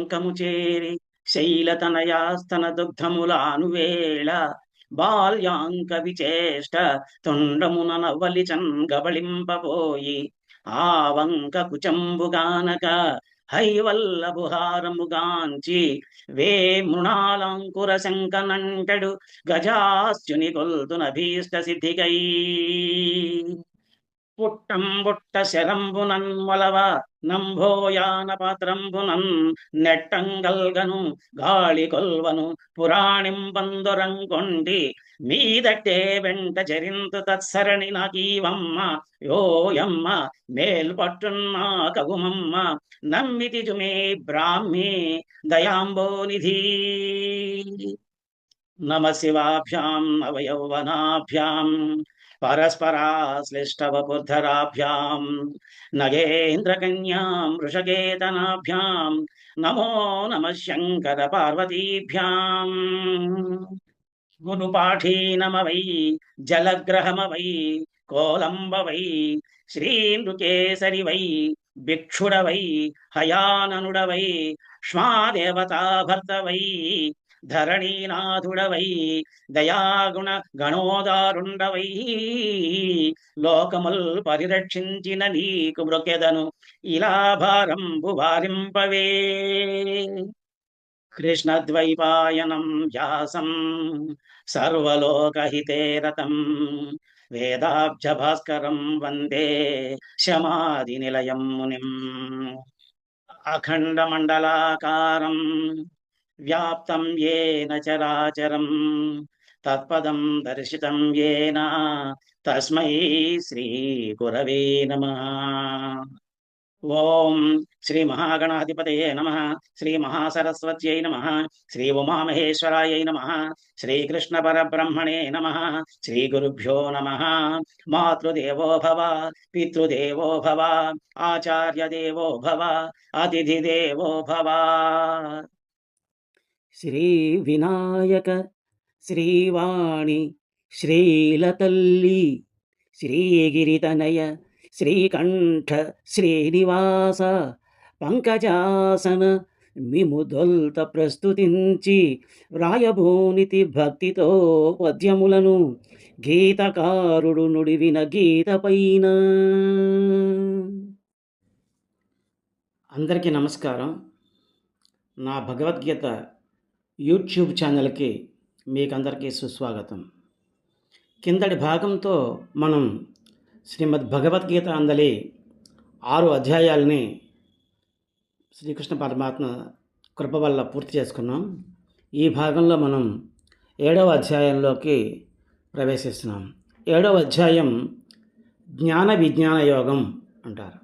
పంకము చేరి శైలతనయాస్తన దుగ్ధములానువేళ బాల్యాంక విచేష్ట తొండమున నవ్వలిచన్ గబళింపబోయి ఆ వంక కుచంబుగానక హైవల్లభుహారముగాంచి వే మృణాలంకుర శంకనంటడు గజాస్యుని కొల్తున భీష్ట సిద్ధికై పుట్టంబుట్ట శరంబునన్ మొలవ నంభోయాన పాత్రంబునన్ నెట్టంగల్గను గాళి కొల్వను పురాణింబందురంకొండి మీదట్టే వెంట చరింతు తత్సరణి నాకీవమ్మ యోయమ్మ మేల్పట్టున్నా కగుమమ్మ నమ్మితి జుమే బ్రాహ్మీ దయాంబోనిధి నమ శివాభ్యాం నవయౌవనాభ్యాం పరస్పరాశ్లిష్టవపుర్ధరాభ్యాం నగేంద్రకన్యాం వృషకేతనాభ్యాం నమో నమ శంకర పార్వతీభ్యాం గురుపాఠీనమవై జలగ్రహమవై కోలంబవై శ్రీనృకేసరి వై భిక్షుడవై హయాననుడవై ష్మాదేవతా భర్తవై ధరణీనాథుడవై దయాగుణ గణోదారుండవై లోకముల్ పరిరక్షించిన నీకు మృకెదను ఇలా భారంబు వారింపవే కృష్ణద్వైపాయనం వ్యాసం సర్వలోకహితే రతం వేదాబ్జ భాస్కరం వందే శమాది నిలయం మునిం అఖండమండలాకారం వ్యాప్తం ఏన చరాచరం తత్పదం దర్శితం ఏన తస్మై శ్రీ గురవే నమః. ఓం శ్రీ మహాగణాధిపతయే నమః. శ్రీ మహాసరస్వత్యై నమః. శ్రీ ఉమామహేశ్వరాయై నమః. శ్రీకృష్ణ పరబ్రహ్మణే నమః. శ్రీ గురుభ్యో నమః. మాతృదేవో భవ, పితృదేవో భవ, ఆచార్య దేవో భవ, అతిథి దేవో భవ. శ్రీ వినాయక శ్రీవాణి శ్రీలతల్లి శ్రీగిరితనయ శ్రీకంఠ శ్రీనివాస పంకజాసన మిముదొల్త ప్రస్తుతించి వ్రాయభూనితి భక్తితో పద్యములను గీతకారుడు నుడివిన గీత పైన. అందరికీ నమస్కారం. నా భగవద్గీత యూట్యూబ్ ఛానల్కి మీకందరికీ సుస్వాగతం. కిందటి భాగంతో మనం శ్రీమద్ భగవద్గీత అందలి 6 అధ్యాయాలని శ్రీకృష్ణ పరమాత్మ కృప వల్ల పూర్తి చేసుకున్నాం. ఈ భాగంలో మనం 7వ అధ్యాయంలోకి ప్రవేశిస్తున్నాం. 7వ అధ్యాయం జ్ఞాన విజ్ఞాన యోగం అంటారు.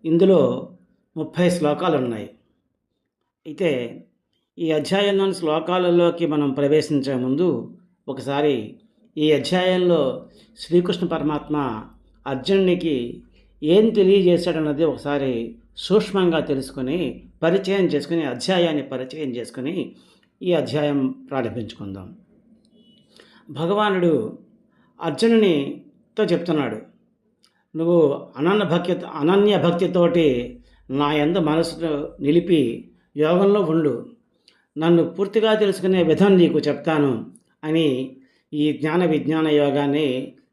ఇందులో 30 శ్లోకాలు ఉన్నాయి. అయితే ఈ అధ్యాయంలోని శ్లోకాలలోకి మనం ప్రవేశించే ముందు ఒకసారి ఈ అధ్యాయంలో శ్రీకృష్ణ పరమాత్మ అర్జునునికి ఏం తెలియజేశాడన్నది ఒకసారి సూక్ష్మంగా తెలుసుకొని అధ్యాయాన్ని పరిచయం చేసుకుని ఈ అధ్యాయం ప్రారంభించుకుందాం. భగవానుడు అర్జునునితో చెప్తున్నాడు, నువ్వు అనన్య భక్తితోటి నా యందు మనసు నిలిపి యోగంలో ఉండు, నన్ను పూర్తిగా తెలుసుకునే విధం నీకు చెప్తాను అని ఈ జ్ఞాన విజ్ఞాన యోగాన్ని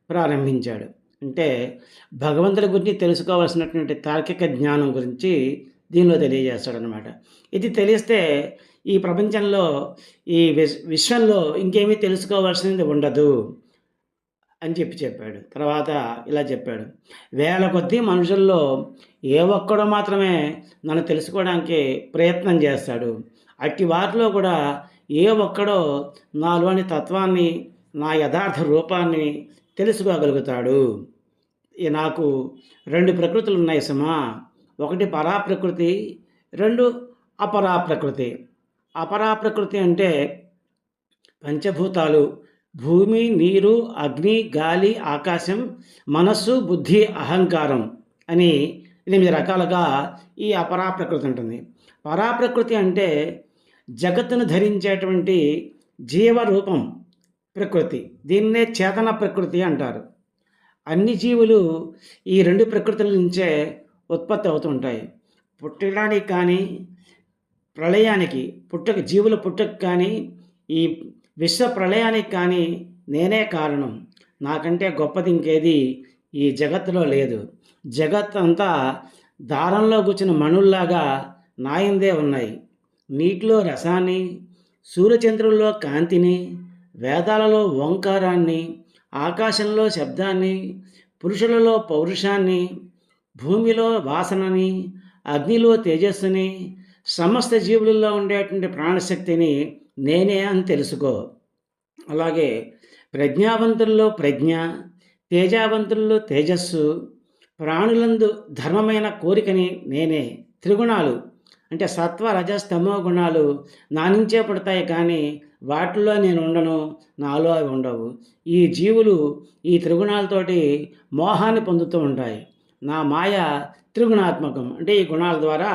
ప్రారంభించాడు. అంటే భగవంతుడి గురించి తెలుసుకోవాల్సినటువంటి తార్కిక జ్ఞానం గురించి దీనిలో తెలియజేస్తాడనమాట. ఇది తెలిస్తే ఈ ప్రపంచంలో ఈ విశ్వంలో ఇంకేమీ తెలుసుకోవాల్సింది ఉండదు అని చెప్పాడు. తర్వాత ఇలా చెప్పాడు, వేల కొద్దీ మనుషుల్లో ఏ ఒక్కడో మాత్రమే నన్ను తెలుసుకోవడానికి ప్రయత్నం చేస్తాడు. అట్టి వారిలో కూడా ఏ ఒక్కడో నాలోని తత్వాన్ని, నా యథార్థ రూపాన్ని తెలుసుకోగలుగుతాడు. నాకు 2 ప్రకృతులు ఉన్నాయి సుమా. ఒకటి పరాప్రకృతి, 2 అపరాప్రకృతి. అపరాప్రకృతి అంటే పంచభూతాలు, భూమి, నీరు, అగ్ని, గాలి, ఆకాశం, మనస్సు, బుద్ధి, అహంకారం అని 8 రకాలుగా ఈ అపరాప్రకృతి ఉంటుంది. పరాప్రకృతి అంటే జగత్తును ధరించేటువంటి జీవరూపం ప్రకృతి. దీన్నే చేతన ప్రకృతి అంటారు. అన్ని జీవులు ఈ 2 ప్రకృతుల నుంచే ఉత్పత్తి అవుతుంటాయి. పుట్టడానికి కానీ ప్రళయానికి జీవుల పుట్టుక కానీ ఈ విశ్వ ప్రళయానికి కానీ నేనే కారణం. నాకంటే గొప్పది ఇంకేది ఈ జగత్తులో లేదు. జగత్ అంతా దారంలో కూర్చున్న మణుల్లాగా నాయందే ఉన్నాయి. నీటిలో రసాన్ని, సూర్యచంద్రుల్లో కాంతిని, వేదాలలో ఓంకారాన్ని, ఆకాశంలో శబ్దాన్ని, పురుషులలో పౌరుషాన్ని, భూమిలో వాసనని, అగ్నిలో తేజస్సుని, సమస్త జీవులలో ఉండేటువంటి ప్రాణశక్తిని నేనే అని తెలుసుకో. అలాగే ప్రజ్ఞావంతుల్లో ప్రజ్ఞ, తేజావంతుల్లో తేజస్సు, ప్రాణులందు ధర్మమైన కోరికని నేనే. త్రిగుణాలు అంటే సత్వ రజస్ తమో గుణాలు నా నుంచే పుడతాయి, కానీ వాటిల్లో నేను ఉండను, నాలో అవి ఉండవు. ఈ జీవులు ఈ త్రిగుణాలతోటి మోహాన్ని పొందుతూ ఉంటాయి. నా మాయ త్రిగుణాత్మకం, అంటే ఈ గుణాల ద్వారా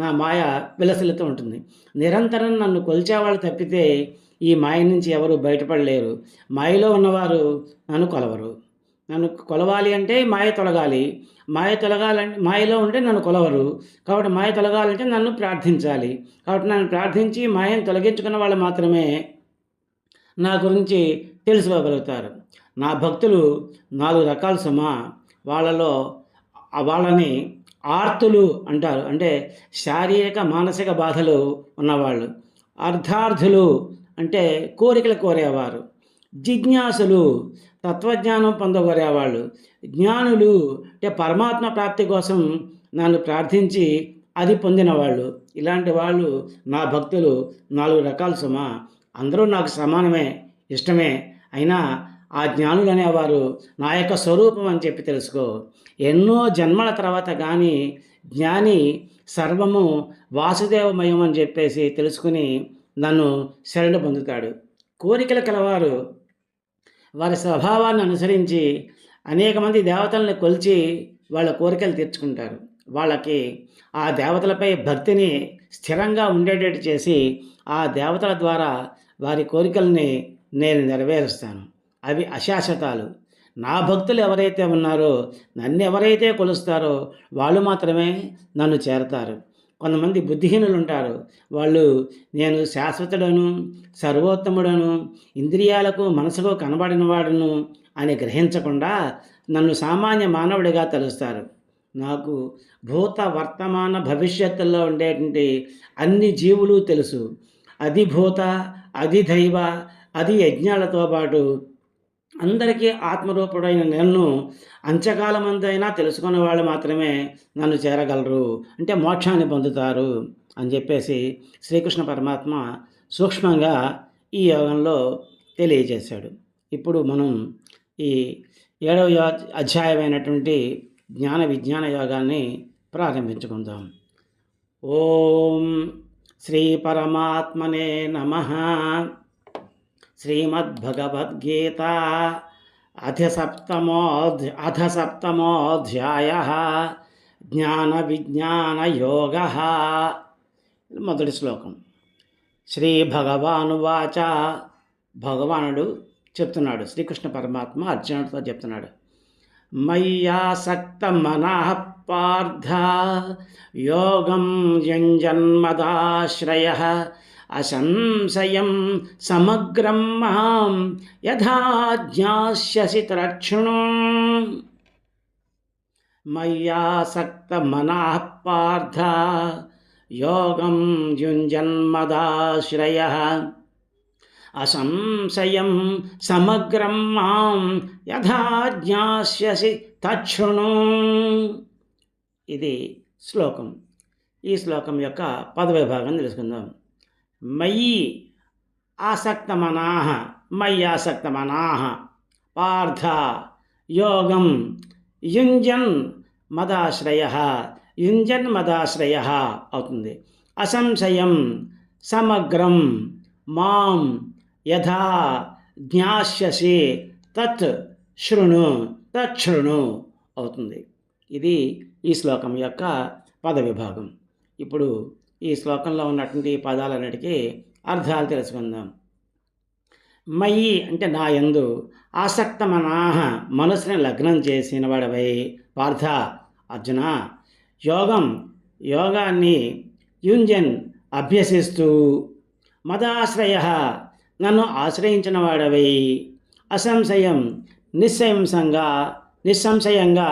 నా మాయ విలసిల్లుతూ ఉంటుంది. నిరంతరం నన్ను కొలిచేవాళ్ళు తప్పితే ఈ మాయ నుంచి ఎవరు బయటపడలేరు. మాయలో ఉన్నవారు నన్ను కొలవరు. నన్ను కొలవాలి అంటే మాయ తొలగాలి. మాయలో ఉంటే నన్ను కొలవరు. కాబట్టి మాయ తొలగాలంటే నన్ను ప్రార్థించాలి. కాబట్టి నన్ను ప్రార్థించి మాయను తొలగించుకున్న వాళ్ళు మాత్రమే నా గురించి తెలుసుకోగలుగుతారు. నా భక్తులు 4 రకాల సుమా. వాళ్ళని ఆర్తులు అంటారు, అంటే శారీరక మానసిక బాధలు ఉన్నవాళ్ళు. అర్థార్థులు అంటే కోరికలు కోరేవారు. జిజ్ఞాసులు తత్వజ్ఞానం పొందగోరేవాళ్ళు. జ్ఞానులు అంటే పరమాత్మ ప్రాప్తి కోసం నన్ను ప్రార్థించి అది పొందినవాళ్ళు. ఇలాంటి వాళ్ళు నా భక్తులు 4 రకాల సుమా. అందరూ నాకు సమానమే, ఇష్టమే. అయినా ఆ జ్ఞానులు అనేవారు నా యొక్క స్వరూపం అని చెప్పి తెలుసుకో. ఎన్నో జన్మల తర్వాత కానీ జ్ఞాని సర్వము వాసుదేవమయం అని చెప్పేసి తెలుసుకుని నన్ను శరణు పొందుతాడు. కోరికలు కలవారు వారి స్వభావాన్ని అనుసరించి అనేక మంది దేవతలను కొలిచి వాళ్ళ కోరికలు తీర్చుకుంటారు. వాళ్ళకి ఆ దేవతలపై భక్తిని స్థిరంగా ఉండేటట్టు చేసి ఆ దేవతల ద్వారా వారి కోరికల్ని నేను నెరవేరుస్తాను. అవి అశాశ్వతాలు. నా భక్తులు ఎవరైతే ఉన్నారో, నన్ను ఎవరైతే కొలుస్తారో వాళ్ళు మాత్రమే నన్ను చేరతారు. కొంతమంది బుద్ధిహీనులు ఉంటారు. వాళ్ళు నేను శాశ్వతుడను, సర్వోత్తముడను, ఇంద్రియాలకు మనసుకు కనబడిన వాడును అని గ్రహించకుండా నన్ను సామాన్య మానవుడిగా తలుస్తారు. నాకు భూత వర్తమాన భవిష్యత్తుల్లో ఉండేటువంటి అన్ని జీవులు తెలుసు. అది భూత, అది దైవ, అది యజ్ఞాలతో పాటు అందరికీ ఆత్మరూపుడైన నన్ను అంత్యకాలమందైనా తెలుసుకున్న వాళ్ళు మాత్రమే నన్ను చేరగలరు, అంటే మోక్షాన్ని పొందుతారు అని చెప్పేసి శ్రీకృష్ణ పరమాత్మ సూక్ష్మంగా ఈ యోగంలో తెలియజేశాడు. ఇప్పుడు మనం ఈ 7వ అధ్యాయమైనటువంటి జ్ఞాన విజ్ఞాన యోగాన్ని ప్రారంభించుకుందాం. ఓం శ్రీ పరమాత్మనే నమః. శ్రీమద్భగవద్గీత అథ సప్తమోధ్యాయః జ్ఞాన విజ్ఞాన యోగః. మొదటి శ్లోకం. శ్రీ భగవానువాచ. భగవానుడు చెప్తున్నాడు, శ్రీకృష్ణ పరమాత్మ అర్జునుడితో చెప్తున్నాడు. మయ్యాసక్త మనః పార్థ యోగం యుంజన్మదాశ్రయః అసంశయం సమగ్రం మాం యథా జ్ఞాస్యసి తరక్షణు. మయ్యాసక్త మనః పార్థ యోగం యుంజన్మదాశ్రయః అసంశయం సమగ్రం మాం యథా జ్ఞాస్యసి తక్షణు. ఇది శ్లోకం. ఈ శ్లోకం యొక్క పదవిభాగం తెలుసుకుందాం. మయి ఆసక్తమనాః, మయి ఆసక్తమనాః పార్థ యోగం యుంజన్ మదాశ్రయః, యుంజన్ మదాశ్రయః అవుతుంది. అసంశయం సమగ్రం మాం యథా జ్ఞాస్యసి తత్ శృణు, తచ్ఛృణు అవుతుంది. ఇది ఈ శ్లోకం యొక్క పద విభాగం. ఇప్పుడు ఈ శ్లోకంలో ఉన్నటువంటి పదాలన్నిటికీ అర్థాలు తెలుసుకుందాం. మయి అంటే నా యందు, ఆసక్తమనాః మనసుని లగ్నం చేసిన వాడవై పార్థ అర్జున, యోగం యోగాన్ని, యుంజన్ అభ్యసిస్తూ మదాశ్రయ నన్ను ఆశ్రయించిన వాడవై అసంశయం నిస్సంశయంగా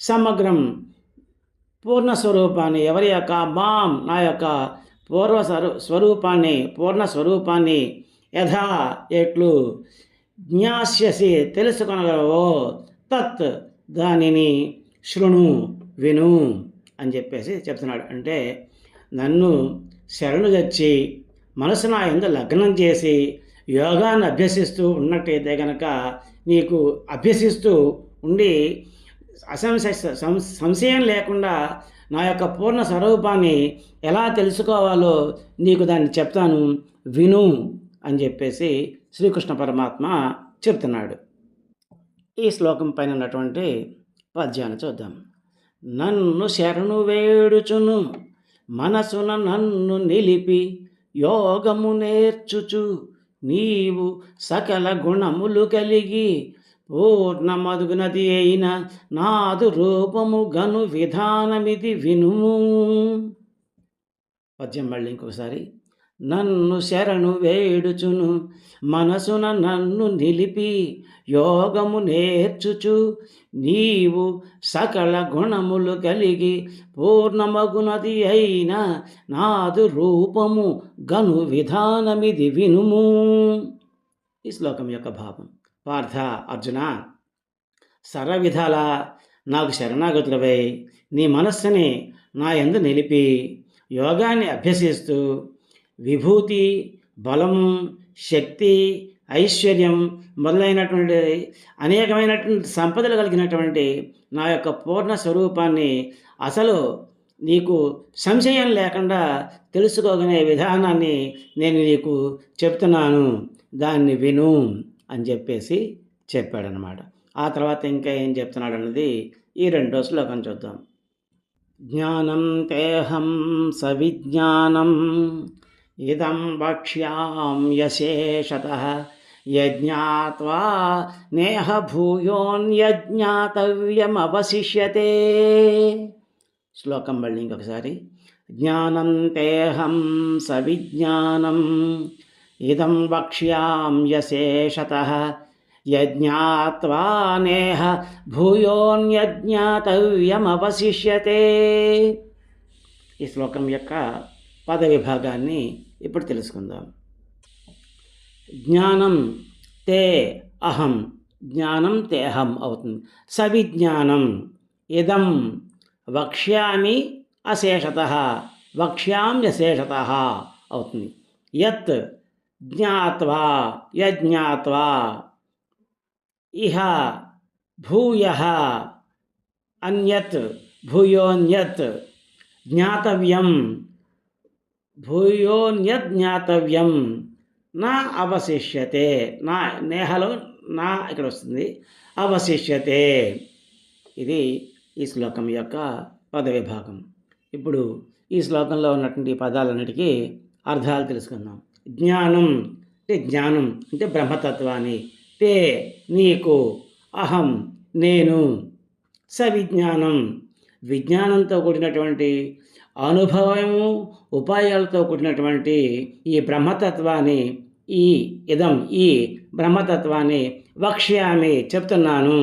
సమగ్రం పూర్ణస్వరూపాన్ని ఎవరి యొక్క మాం నా యొక్క పూర్ణ స్వరూపాన్ని యథా ఎట్లు జ్ఞాస్యసి తెలుసుకొనగలవో తత్ దానిని శృణు విను అని చెప్పేసి చెప్తున్నాడు. అంటే నన్ను శరణు తెచ్చి మనసు నా యందు లగ్నం చేసి యోగాన్ని అభ్యసిస్తూ ఉన్నట్టయితే కనుక నీకు అభ్యసిస్తూ ఉండి సంశయం లేకుండా నా యొక్క పూర్ణ స్వరూపాన్ని ఎలా తెలుసుకోవాలో నీకు దాన్ని చెప్తాను విను అని చెప్పేసి శ్రీకృష్ణ పరమాత్మ చెప్తున్నాడు. ఈ శ్లోకం పైన ఉన్నటువంటి పద్యాన్ని చూద్దాం. నన్ను శరణు వేడుచును మనసున నన్ను నిలిపి యోగము నేర్చుచు నీవు సకల గుణములు కలిగి పూర్ణమదుగునది అయిన నాదు రూపము గను విధానమిది వినుము. పద్యం మళ్ళీ ఇంకొకసారి. నన్ను శరణు వేడుచును మనసున నన్ను నిలిపి యోగము నేర్చుచు నీవు సకల గుణములు కలిగి పూర్ణమగునది అయిన నాదు రూపము గను విధానమిది వినుము. ఈ శ్లోకం యొక్క భావం. పార్థ అర్జున, సర్వవిధాల నాకు శరణాగతులవై నీ మనస్సుని నా యందు నిలిపి యోగాన్ని అభ్యసిస్తూ విభూతి, బలము, శక్తి, ఐశ్వర్యం మొదలైనటువంటి అనేకమైనటువంటి సంపదలు కలిగినటువంటి నా యొక్క పూర్ణ స్వరూపాన్ని అసలు నీకు సంశయం లేకుండా తెలుసుకోగనే విధానాన్ని నేను నీకు చెప్తున్నాను, దాన్ని విను అని చెప్పేసి చెప్పాడనమాట. ఆ తర్వాత ఇంకా ఏం చెప్తున్నాడు అన్నది ఈ రెండో శ్లోకం చూద్దాం. జ్ఞానం తేహం సవిజ్ఞానం ఇదం వక్ష్యామ్యశేషతః యజ్ఞాత్వా నేహ భూయోన్యజ్ఞాతవ్యమవశిష్యతే. శ్లోకం మళ్ళీ ఇంకొకసారి. జ్ఞానం తేహం సవిజ్ఞానం ఇదం వక్ష్యామ్యశేషతః యజ్ఞాత్వా నేహ భూయోన్యజ్ఞాతవ్యమవశిష్యతే. ఈ శ్లోకం యొక్క పద విభాగాన్ని ఇప్పుడు తెలుసుకుందాం. జ్ఞానం తే అహం, జ్ఞానం తే అహం అవుతుంది. సవిజ్ఞానం ఇదం వక్ష్యామి అశేషతః, వక్ష్యామ్యశేషతః అవుతుంది. యత్ జ్ఞాత్వా యజ్ఞాత్వా ఇహ భూయః అన్యత్ భూయోన్యత్ జ్ఞాతవ్యం భూయోన్యజ్ఞాతవ్యం నా అవశిష్యతే. నా నేహలో నా ఇక్కడ వస్తుంది, అవశిష్యతే. ఇది ఈ శ్లోకం యొక్క పద విభాగం. ఇప్పుడు ఈ శ్లోకంలో ఉన్నటువంటి పదాలన్నిటికీ అర్థాలు తెలుసుకుందాం. జ్ఞానం అంటే జ్ఞానం అంటే బ్రహ్మతత్వాన్ని, తే నీకు, అహం నేను, సవిజ్ఞానం విజ్ఞానంతో కూడినటువంటి అనుభవము ఉపాయాలతో కూడినటువంటి ఈ బ్రహ్మతత్వాన్ని, ఈ బ్రహ్మతత్వాన్ని వక్ష్యామి చెప్తున్నాను.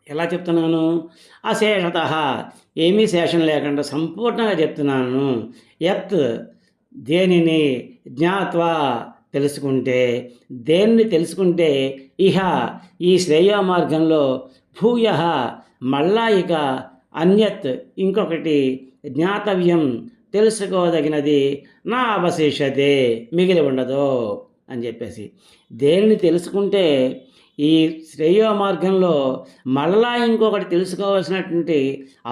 ఎలా చెప్తున్నాను? అశేషతః ఏమీ శేషం లేకుండా సంపూర్ణంగా చెప్తున్నాను. యత్ దేనిని, జ్ఞాత్వా తెలుసుకుంటే, దేన్ని తెలుసుకుంటే, ఇహ ఈ శ్రేయో మార్గంలో, భూయ మళ్ళా ఇక, అన్యత్ ఇంకొకటి, జ్ఞాతవ్యం తెలుసుకోదగినది, నా అవశేషతే మిగిలి ఉండదు అని చెప్పేసి. దేన్ని తెలుసుకుంటే ఈ శ్రేయో మార్గంలో మళ్ళా ఇంకొకటి తెలుసుకోవాల్సినటువంటి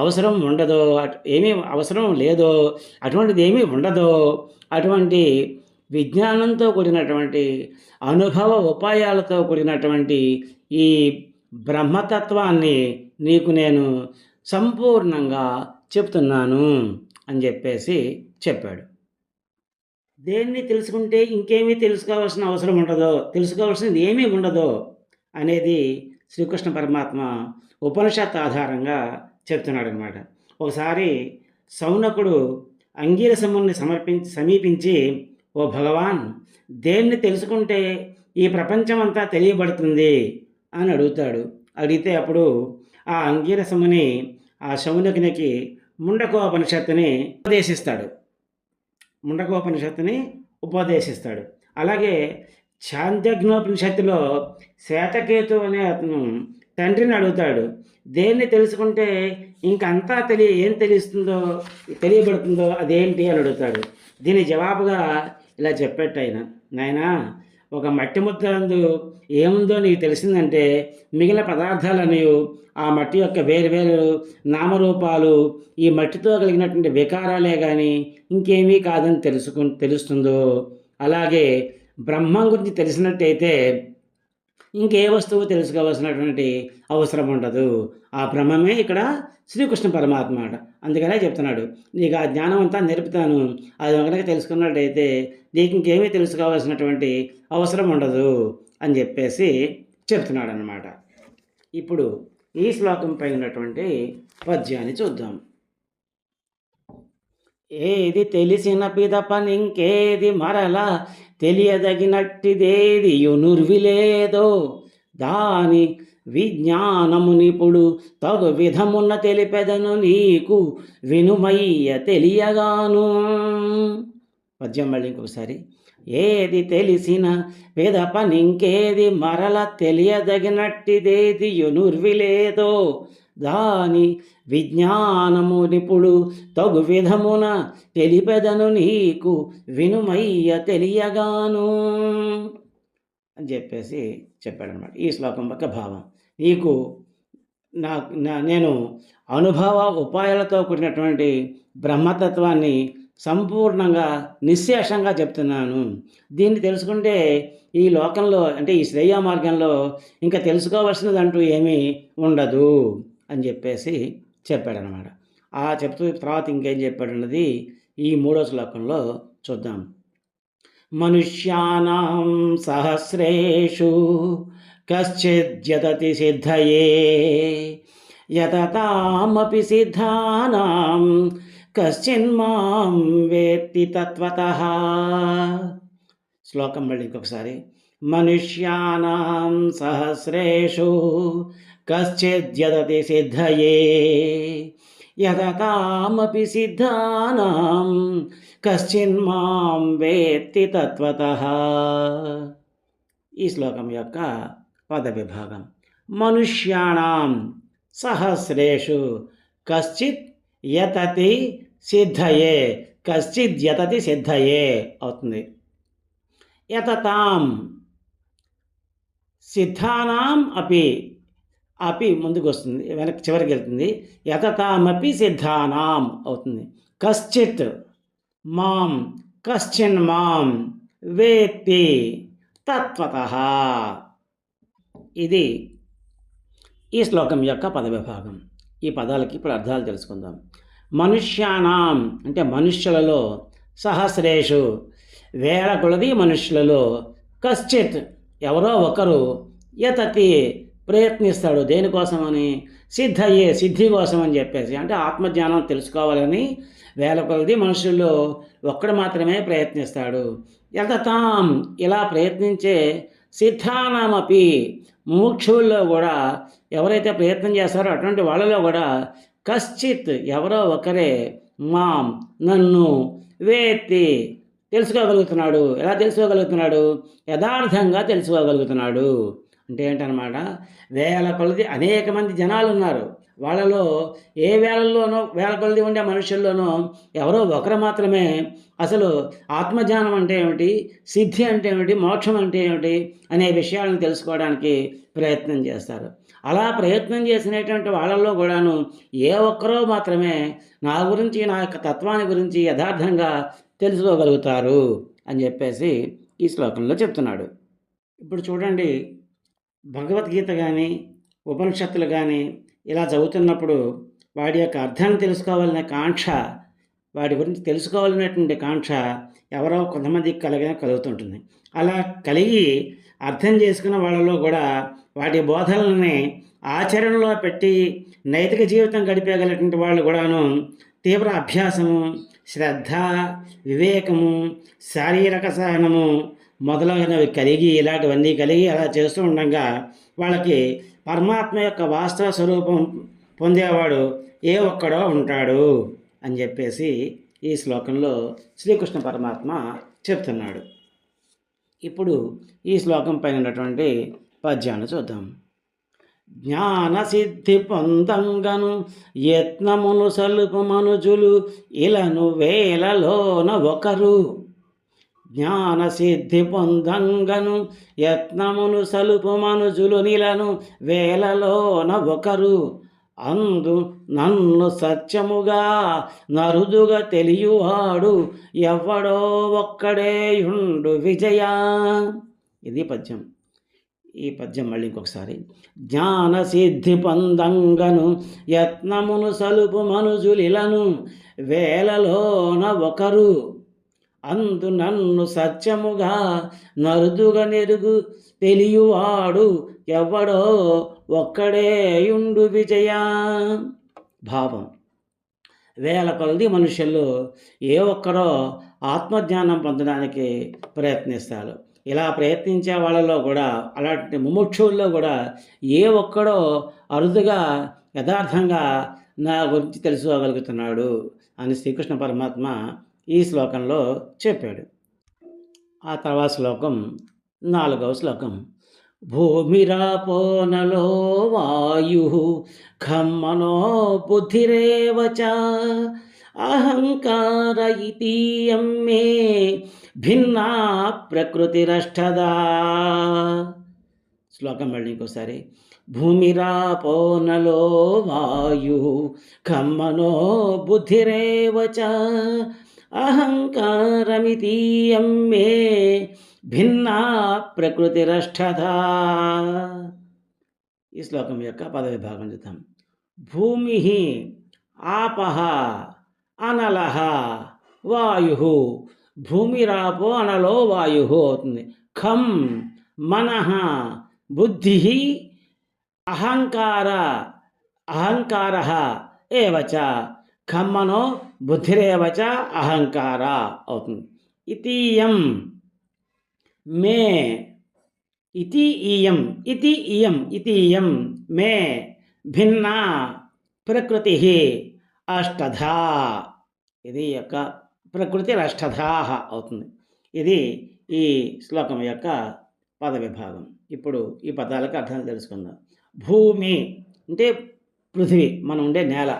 అవసరం ఉండదో, ఏమీ అవసరం లేదో, అటువంటిది ఏమీ ఉండదో, అటువంటి విజ్ఞానంతో కూడినటువంటి అనుభవ ఉపాయాలతో కూడినటువంటి ఈ బ్రహ్మతత్వాన్ని నీకు నేను సంపూర్ణంగా చెప్తున్నాను అని చెప్పేసి చెప్పాడు. దేన్ని తెలుసుకుంటే ఇంకేమీ తెలుసుకోవాల్సిన అవసరం ఉండదో, తెలుసుకోవాల్సినది ఏమీ ఉండదో అనేది శ్రీకృష్ణ పరమాత్మ ఉపనిషత్ ఆధారంగా చెప్తున్నాడు అనమాట. ఒకసారి సౌనకుడు అంగీరసముని సమీపించి, ఓ భగవాన్, దేన్ని తెలుసుకుంటే ఈ ప్రపంచమంతా తెలియబడుతుంది అని అడుగుతాడు. అడిగితే అప్పుడు ఆ అంగీరసముని ఆ శౌనకునికి ముండకోపనిషత్తుని ఉపదేశిస్తాడు. అలాగే ఛాందగ్నోపనిషత్తులో శ్వేతకేతు అనే అతను తండ్రిని అడుగుతాడు, దేన్ని తెలుసుకుంటే ఇంకంతా ఏం తెలియబడుతుందో అదేంటి అని అడుగుతాడు. దీని జవాబుగా ఇలా చెప్పేట్టు ఆయన, నాయనా, ఒక మట్టి ముద్దందు ఏముందో నీకు తెలిసిందంటే మిగిలిన పదార్థాలన్నీ ఆ మట్టి యొక్క వేరు నామరూపాలు, ఈ మట్టితో కలిగినటువంటి వికారాలే కానీ ఇంకేమీ కాదని తెలుస్తుందో, అలాగే బ్రహ్మం గురించి తెలిసినట్టయితే ఇంకే వస్తువు తెలుసుకోవాల్సినటువంటి అవసరం ఉండదు. ఆ బ్రహ్మమే ఇక్కడ శ్రీకృష్ణ పరమాత్మ అట. అందుకనే చెప్తున్నాడు, నీకు ఆ జ్ఞానం అంతా నేర్పుతాను, అది కనుక తెలుసుకున్నట్టయితే నీకు ఇంకేమీ తెలుసుకోవాల్సినటువంటి అవసరం ఉండదు అని చెప్పేసి చెప్తున్నాడు అన్నమాట. ఇప్పుడు ఈ శ్లోకంపై ఉన్నటువంటి పద్యాన్ని చూద్దాం. ఏది తెలిసిన పిదపనింకేది మరలా తెలియదగినట్టిదేది యునుర్విలేదో దాని విజ్ఞానము నిపుడు తగు విధమున్న తెలిపెదను నీకు వినుమయ్య తెలియగాను. పద్యం మళ్ళీ ఇంకొకసారి. ఏది తెలిసిన పిదపనింకేది మరల తెలియదగినట్టిదేది యునుర్విలేదో దాని విజ్ఞానము నిపుడు తగు విధమున తెలిపెదను నీకు వినుమయ్య తెలియగాను అని చెప్పేసి చెప్పాడనమాట. ఈ శ్లోకం యొక్క భావం, నీకు నేను అనుభవ ఉపాయాలతో కూడినటువంటి బ్రహ్మతత్వాన్ని సంపూర్ణంగా నిశ్శేషంగా చెప్తున్నాను. దీన్ని తెలుసుకుంటే ఈ లోకంలో, అంటే ఈ శ్రేయ మార్గంలో ఇంకా తెలుసుకోవాల్సినదంటూ ఏమీ ఉండదు అని చెప్పేసి చెప్పాడనమాట. ఆ చెప్తూ తర్వాత ఇంకేం చెప్పాడన్నది ఈ 3వ శ్లోకంలో చూద్దాం. మనుష్యానాం సహస్రేషు కశ్చిద్యతతి సిద్ధయే యతతామపి సిద్ధానాం కశ్చిన్మాం వేత్తి తత్వతః. శ్లోకం మళ్ళీ ఇంకొకసారి. మనుష్యానాం సహస్రేషు కశ్చిద్యతతి సిద్ధయే యతతామపి సిద్ధానాం కశ్చిన్మాం వేత్తి తత్వతః. ఈ శ్లోకం యొక్క పద విభాగం. మనుష్యాణం సహస్రేషు కశ్చిత్ యతతి సిద్ధయే, కశ్చిత్ యతతి సిద్ధయే అవుతుంది. యతతాం సిద్ధానాం అపి ముందుకు వస్తుంది, వెనక్కి చివరికి వెళ్తుంది. యతతామపి సిద్ధానాం అవుతుంది. కశ్చిత్ మాం కశ్చిన్ మాం వేత్తి తత్వతః. ఇది ఈ శ్లోకం యొక్క పద విభాగం. ఈ పదాలకి ఇప్పుడు అర్థాలు తెలుసుకుందాం. మనుష్యానాం అంటే మనుష్యులలో, సహస్రేషు వేల కొలది మనుష్యులలో, కశ్చిత్ ఎవరో ఒకరు, యతతి ప్రయత్నిస్తాడు, దేనికోసమని, సిద్ధయ్యే సిద్ధి కోసం అని చెప్పేసి, అంటే ఆత్మజ్ఞానం తెలుసుకోవాలని వేల కొలది మనుషుల్లో ఒక్కడు మాత్రమే ప్రయత్నిస్తాడు. యతతాం ఇలా ప్రయత్నించే సిద్ధానామపి ముముక్షువుల్లో కూడా ఎవరైతే ప్రయత్నం చేస్తారో అటువంటి వాళ్ళలో కూడా కశ్చిత్ ఎవరో ఒకరే మాం నన్ను వేత్తి తెలుసుకోగలుగుతున్నాడు. ఎలా తెలుసుకోగలుగుతున్నాడు? యథార్థంగా తెలుసుకోగలుగుతున్నాడు. అంటే ఏంటన్నమాట, వేల కొలది అనేక మంది జనాలు ఉన్నారు, వాళ్ళలో ఏ వేల కొలది ఉండే మనుషుల్లోనూ ఎవరో ఒకరు మాత్రమే అసలు ఆత్మజ్ఞానం అంటే ఏమిటి, సిద్ధి అంటే ఏమిటి, మోక్షం అంటే ఏమిటి అనే విషయాలను తెలుసుకోవడానికి ప్రయత్నం చేస్తారు. అలా ప్రయత్నం చేసినటువంటి వాళ్ళల్లో కూడాను ఏ ఒక్కరో మాత్రమే నా గురించి, నా యొక్క తత్వాన్ని గురించి యథార్థంగా తెలుసుకోగలుగుతారు అని చెప్పేసి ఈ శ్లోకంలో చెప్తున్నాడు. ఇప్పుడు చూడండి, భగవద్గీత కానీ ఉపనిషత్తులు కానీ ఇలా చదువుతున్నప్పుడు వాడి యొక్క అర్థాన్ని తెలుసుకోవాలనే కాంక్ష, వాడి గురించి తెలుసుకోవాలనేటువంటి కాంక్ష ఎవరో కొంతమందికి కలుగుతుంటుంది. అలా కలిగి అర్థం చేసుకున్న వాళ్ళలో కూడా వాటి బోధనల్ని ఆచరణలో పెట్టి నైతిక జీవితం గడిపేయగలిగినటువంటి వాళ్ళు కూడాను తీవ్ర అభ్యాసము, శ్రద్ధ, వివేకము, శారీరక సహనము మొదలైనవి కలిగి ఇలాంటివన్నీ కలిగి అలా చేస్తూ ఉండగా వాళ్ళకి పరమాత్మ యొక్క వాస్తవ స్వరూపం పొందేవాడు ఏ ఒక్కడో ఉంటాడు అని చెప్పేసి ఈ శ్లోకంలో శ్రీకృష్ణ పరమాత్మ చెప్తున్నాడు. ఇప్పుడు ఈ శ్లోకం పైన ఉన్నటువంటి పద్యాన్ని చూద్దాం. జ్ఞాన సిద్ధి పొందంగను యత్నమును సలుపు మనుజులు ఇలను వేలలోన ఒకరు. జ్ఞాన సిద్ధి పొందంగను యత్నమును సలుపు మనుజులు నిలను వేలలోన ఒకరు. అందు నన్ను సత్యముగా నరుదుగా తెలియవాడు ఎవ్వడో ఒక్కడేయుండు విజయ. ఇది పద్యం. ఈ పద్యం మళ్ళీ ఇంకొకసారి. జ్ఞాన సిద్ధి పొందంగను యత్నమును సలుపు మనుజులిలను వేలలోన ఒకరు. అందు నన్ను సత్యముగా నరుదుగా నెరుగు తెలియవాడు ఎవడో ఒక్కడేయుండు విజయ. భావం: వేల కొలది మనుషులు ఏ ఒక్కరో ఆత్మజ్ఞానం పొందడానికి ప్రయత్నిస్తారు. ఇలా ప్రయత్నించే వాళ్ళలో కూడా, అలాంటి ముముక్షుల్లో కూడా ఏ ఒక్కడో అరుదుగా యథార్థంగా నా గురించి తెలుసుకోగలుగుతున్నాడు అని శ్రీకృష్ణ పరమాత్మ ఈ శ్లోకంలో చెప్పాడు. ఆ తర్వాత శ్లోకం 4వ శ్లోకం. భూమిరాపోనలో వాయు ఖమ్మనో బుద్ధిరేవచ అహంకార ఇతీయం మే భిన్నా ప్రకృతిరష్టదా. శ్లోకం మళ్ళీ ఇంకోసారి. భూమిరాపోనలో వాయు ఖమ్మనో బుద్ధిరేవచ అహంకారమితీయం మే భిన్నా ప్రకృతిరష్టదా. ఈ శ్లోకం యొక్క పదవిభాగం చూద్దాం. భూమి ఆపహ అనలహ వాయు. భూమిరాపో అనలో వాయు అవుతుంది. ఖం మనః బుద్ధి అహంకార ఏవచ. ఖమ్మనో బుద్ధిరేవచ అహంకార అవుతుంది. ఇతీయం మే ఇతీయం మే భిన్నా ప్రకృతి అష్టధా. ఇది యొక్క ప్రకృతి అష్టధా అవుతుంది. ఇది ఈ శ్లోకం యొక్క పద విభాగం. ఇప్పుడు ఈ పదాలకు అర్థాలు తెలుసుకుందాం. భూమి అంటే పృథివీ, మనం ఉండే నేల.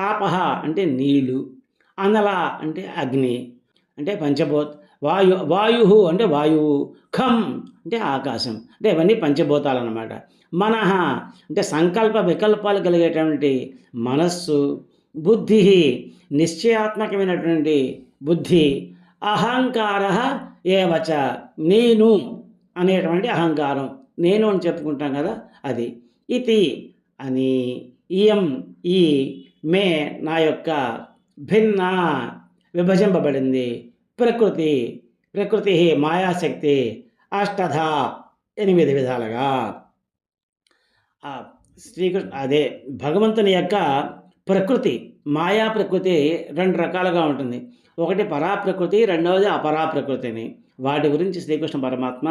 ఆపహ అంటే నీళ్ళు. అనల అంటే అగ్ని, అంటే పంచభూత. వాయు అంటే వాయువు. ఖం అంటే ఆకాశం. అంటే ఇవన్నీ పంచభూతాలు అన్నమాట. మనః అంటే సంకల్ప వికల్పాలు కలిగేటువంటి మనస్సు. బుద్ధి నిశ్చయాత్మకమైనటువంటి బుద్ధి. అహంకార ఏవచ నేను అనేటువంటి అహంకారం, నేను అని చెప్పుకుంటాం కదా అది. ఇతి అని, ఇయం ఈ, మే నా యొక్క, భిన్న విభజింపబడింది, ప్రకృతి మాయాశక్తి, అష్టధ 8 విధాలుగా. శ్రీకృష్ణ అదే భగవంతుని యొక్క ప్రకృతి, మాయా ప్రకృతి 2 రకాలుగా ఉంటుంది. ఒకటి పరాప్రకృతి, రెండవది అపరాప్రకృతిని. వాటి గురించి శ్రీకృష్ణ పరమాత్మ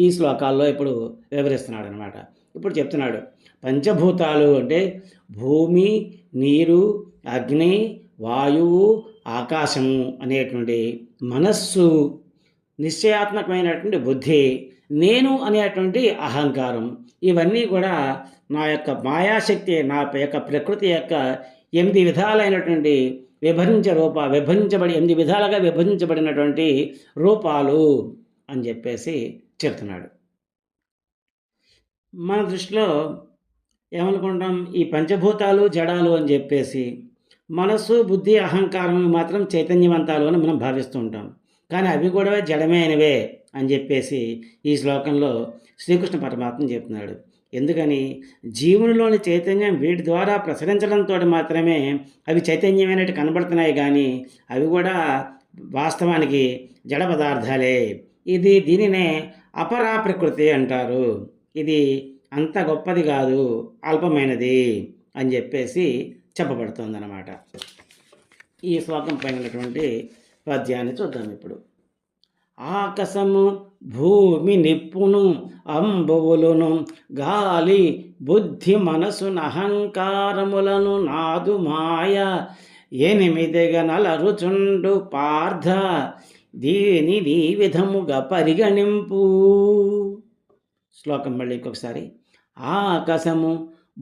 ఈ శ్లోకాల్లో ఇప్పుడు వివరిస్తున్నాడు అనమాట. ఇప్పుడు చెప్తున్నాడు. పంచభూతాలు అంటే భూమి, నీరు, అగ్ని, వాయువు, ఆకాశము అనేటువంటి మనస్సు, నిశ్చయాత్మకమైనటువంటి బుద్ధి, నేను అనేటువంటి అహంకారం, ఇవన్నీ కూడా నా యొక్క మాయాశక్తి, నా యొక్క ప్రకృతి యొక్క 8 విధాలైనటువంటి విభజించబడి 8 విధాలుగా విభజించబడినటువంటి రూపాలు అని చెప్పేసి చెప్తున్నాడు. మన దృష్టిలో ఏమనుకుంటాం? ఈ పంచభూతాలు జడాలు అని చెప్పేసి, మనస్సు, బుద్ధి, అహంకారం మాత్రం చైతన్యవంతాలు అని మనం భావిస్తూ ఉంటాం. కానీ అవి కూడా జడమే అయినవే అని చెప్పేసి ఈ శ్లోకంలో శ్రీకృష్ణ పరమాత్మ చెప్తున్నాడు. ఎందుకని? జీవునిలోని చైతన్యం వీటి ద్వారా ప్రసరించడంతో మాత్రమే అవి చైతన్యమైనట్టు కనబడుతున్నాయి, కానీ అవి కూడా వాస్తవానికి జడ పదార్థాలే. దీనినే అపరా ప్రకృతి అంటారు. ఇది అంత గొప్పది కాదు, అల్పమైనది అని చెప్పేసి చెప్పబడుతుందన్నమాట. ఈ శ్లోకం పైనటువంటి పద్యాన్ని చూద్దాం ఇప్పుడు. ఆకాశము భూమి నిప్పును అంబువులును గాలి బుద్ధి మనసు అహంకారములను నాదు మాయ ఎనిమిదిగా నలరుచుండు పార్థ దీని ఈ విధముగా పరిగణింపు. శ్లోకం మళ్ళీ ఇంకొకసారి. ఆకాశము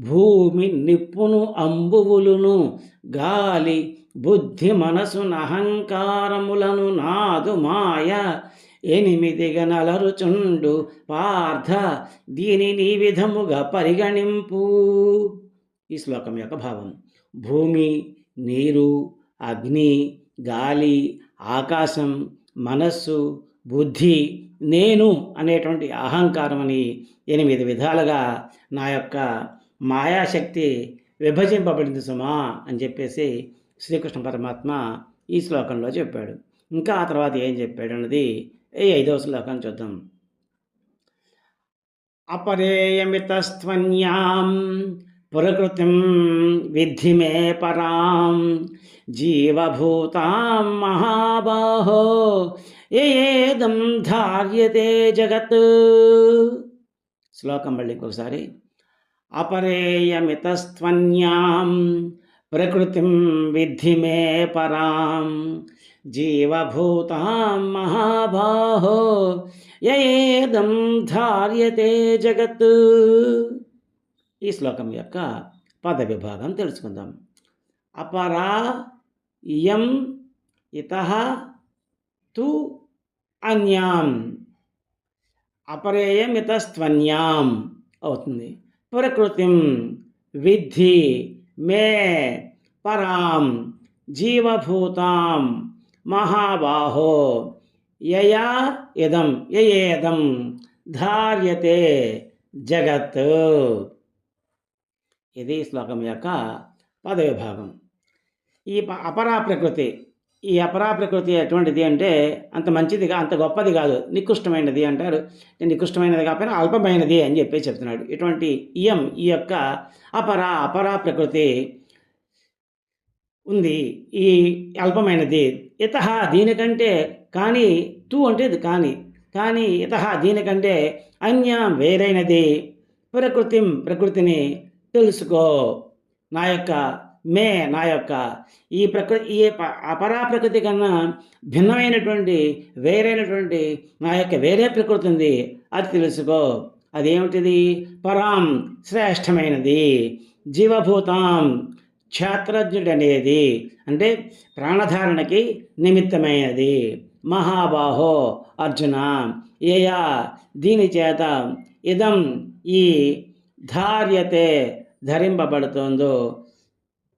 భూమి నిప్పును అంబువులును గాలి బుద్ధి మనసు అహంకారములను నాదు మాయ ఎనిమిదిగా నలరుచుండు పార్థ దీనిని ఈ విధముగా పరిగణింపు. ఈ శ్లోకం యొక్క భావం: భూమి, నీరు, అగ్ని, గాలి, ఆకాశం, మనస్సు, బుద్ధి, నేను అనేటువంటి అహంకారం అని 8 విధాలుగా నా యొక్క మాయాశక్తి విభజింపబడింది సుమా అని చెప్పేసి శ్రీకృష్ణ పరమాత్మ ఈ శ్లోకంలో చెప్పాడు. ఇంకా ఆ తర్వాత ఏం చెప్పాడు అన్నది ఈ 5వ శ్లోకాన్ని చూద్దాం. అపరేయమితస్త్వన్యాం ప్రకృతిం విద్ధి మే పరాం జీవభూతాం మహాబాహో ఏదం ధార్యతే జగత్. శ్లోకం మళ్ళీ ఇంకొకసారి. అపరేయమితస్త్వన్యాం ప్రకృతిం విద్ధి మే పరాం జీవభూతాం మహాబాహో ఏదం ధార్యతే జగత్. ఈ శ్లోకం యొక్క పద విభాగం తెలుసుకుందాం. అపరా ఇయం ఇతః తు అన్యాం. అపరేయం ఇతస్త్వన్యాం అవుతుంది. ప్రకృతిం విద్ధి మే పరాం జీవభూతాం మహాబాహో యయా ఇదం యయేదం ధార్యతే జగత్. ఇది శ్లోకం యొక్క పద విభాగం. ఈ అపరా ప్రకృతి, ఈ అపరా ప్రకృతి ఎటువంటిది అంటే అంత మంచిదిగా, అంత గొప్పది కాదు, నికృష్టమైనది అంటారు. నికృష్టమైనది కాకపోయినా అల్పమైనది అని చెప్పి చెప్తున్నాడు. ఇటువంటి ఈ యొక్క అపరా ప్రకృతి ఉంది, ఈ అల్పమైనది. ఇతః దీనికంటే, కానీ, తు అంటే ఇది కానీ ఇతః దీనికంటే అన్యం వేరైనది ప్రకృతిని తెలుసుకో. నా యొక్క ఈ ప్రకృతి, ఈ అపరా ప్రకృతి కన్నా భిన్నమైనటువంటి వేరైనటువంటి నా యొక్క వేరే ప్రకృతి ఉంది, అది తెలుసుకో. అదేమిటిది? పరాం శ్రేష్టమైనది, జీవభూతాం క్షేత్రజ్ఞుడనేది అంటే ప్రాణధారణకి నిమిత్తమైనది, మహాబాహో అర్జున ఏయా దీని చేత ఇదం ఈ ధార్యతే ధరింపబడుతుందో